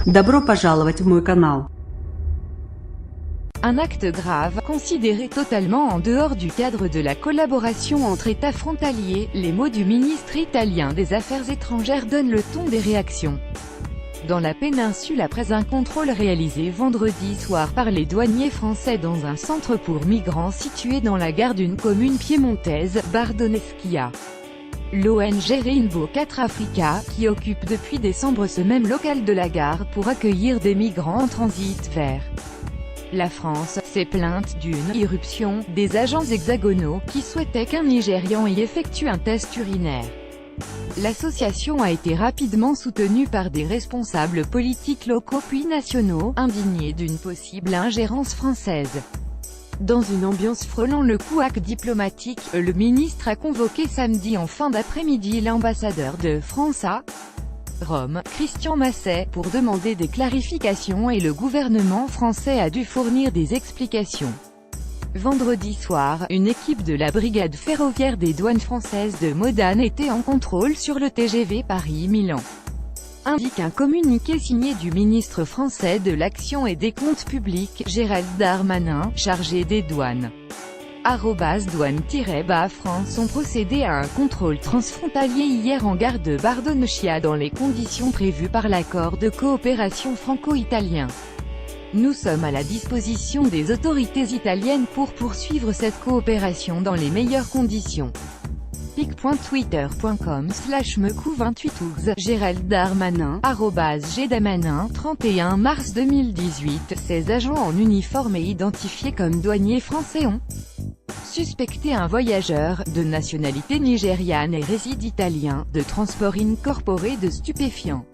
Добро пожаловать в мой канал. Un acte grave, considéré totalement en dehors du cadre de la collaboration entre États frontaliers, les mots du ministre italien des Affaires étrangères donnent le ton des réactions. Dans la péninsule après un contrôle réalisé vendredi soir par les douaniers français dans un centre pour migrants situé dans la gare d'une commune piémontaise, Bardoneschia. L'ONG Rainbow 4 Africa, qui occupe depuis décembre ce même local de la gare pour accueillir des migrants en transit vers la France, s'est plainte d'une irruption des agents hexagonaux qui souhaitaient qu'un Nigérian y effectue un test urinaire. L'association a été rapidement soutenue par des responsables politiques locaux puis nationaux, indignés d'une possible ingérence française. Dans une ambiance frôlant le couac diplomatique, le ministre a convoqué samedi en fin d'après-midi l'ambassadeur de France à Rome, Christian Masset, pour demander des clarifications et le gouvernement français a dû fournir des explications. Vendredi soir, une équipe de la brigade ferroviaire des douanes françaises de Modane était en contrôle sur le TGV Paris-Milan. Indique un communiqué signé du ministre français de l'Action et des Comptes Publics, Gérald Darmanin, chargé des douanes. @douane-France ont procédé à un contrôle transfrontalier hier en gare de Bardoneschia dans les conditions prévues par l'accord de coopération franco-italien. Nous sommes à la disposition des autorités italiennes pour poursuivre cette coopération dans les meilleures conditions. pic.twitter.com/mecou28ouz, Gérald Darmanin, @gdamanin, 31 mars 2018. Ces agents en uniforme et identifiés comme douaniers français ont suspecté un voyageur, de nationalité nigériane et réside italien, de transport incorporé de stupéfiants.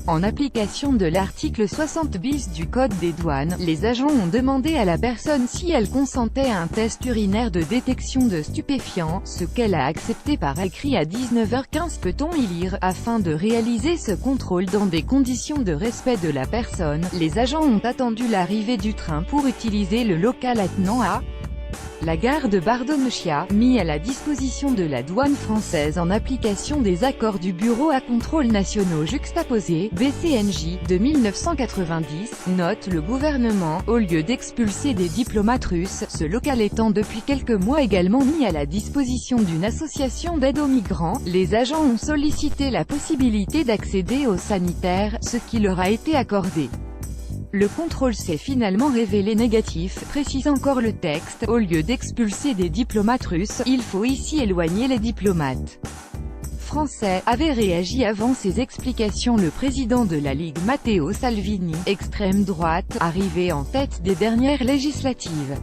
En application de l'article 60 bis du Code des douanes, les agents ont demandé à la personne si elle consentait à un test urinaire de détection de stupéfiants, ce qu'elle a accepté par écrit à 19h15 peut-on y lire. Afin de réaliser ce contrôle dans des conditions de respect de la personne, les agents ont attendu l'arrivée du train pour utiliser le local attenant à la gare de Bardoneschia, mis à la disposition de la douane française en application des accords du Bureau à contrôle nationaux juxtaposés, BCNJ, de 1990, note le gouvernement, au lieu d'expulser des diplomates russes, ce local étant depuis quelques mois également mis à la disposition d'une association d'aide aux migrants, les agents ont sollicité la possibilité d'accéder aux sanitaires, ce qui leur a été accordé. Le contrôle s'est finalement révélé négatif, précise encore le texte, au lieu d'expulser des diplomates russes, il faut ici éloigner les diplomates français, avait réagi avant ces explications le président de la Ligue Matteo Salvini, extrême droite, arrivé en tête des dernières législatives.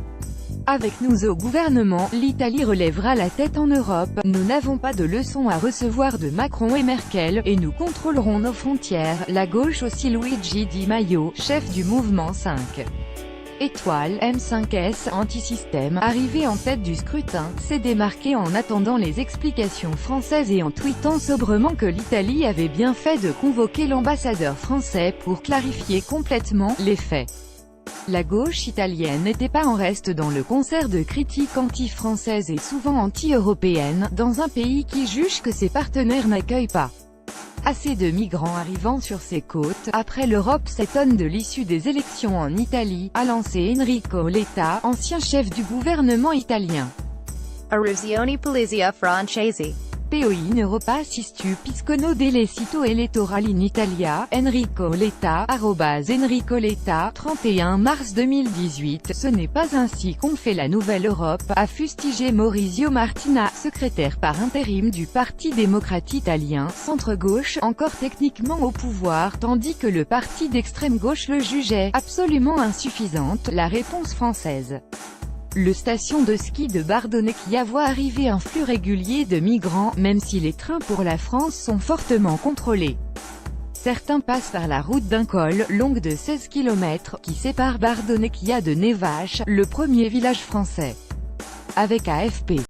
Avec nous au gouvernement, l'Italie relèvera la tête en Europe, nous n'avons pas de leçons à recevoir de Macron et Merkel, et nous contrôlerons nos frontières. La gauche aussi. Luigi Di Maio, chef du mouvement 5 étoiles M5S anti-système, arrivé en tête du scrutin, s'est démarqué en attendant les explications françaises et en tweetant sobrement que l'Italie avait bien fait de convoquer l'ambassadeur français pour clarifier complètement les faits. La gauche italienne n'était pas en reste dans le concert de critiques anti-françaises et souvent anti-européennes, dans un pays qui juge que ses partenaires n'accueillent pas assez de migrants arrivant sur ses côtes. Après l'Europe s'étonne de l'issue des élections en Italie, a lancé Enrico Letta, ancien chef du gouvernement italien. Erosione Polizia Francese. Poi in Europa si stupiscono delle sito elettorali in Italia, Enrico Letta, @Enrico Letta, 31 mars 2018. Ce n'est pas ainsi qu'on fait la nouvelle Europe, a fustigé Maurizio Martina, secrétaire par intérim du Parti démocrate italien, centre-gauche, encore techniquement au pouvoir, tandis que le parti d'extrême gauche le jugeait absolument insuffisante. La réponse française. Le station de ski de Bardoneschia voit arriver un flux régulier de migrants, même si les trains pour la France sont fortement contrôlés. Certains passent par la route d'un col, longue de 16 km, qui sépare Bardoneschia de Nevache, le premier village français. Avec AFP.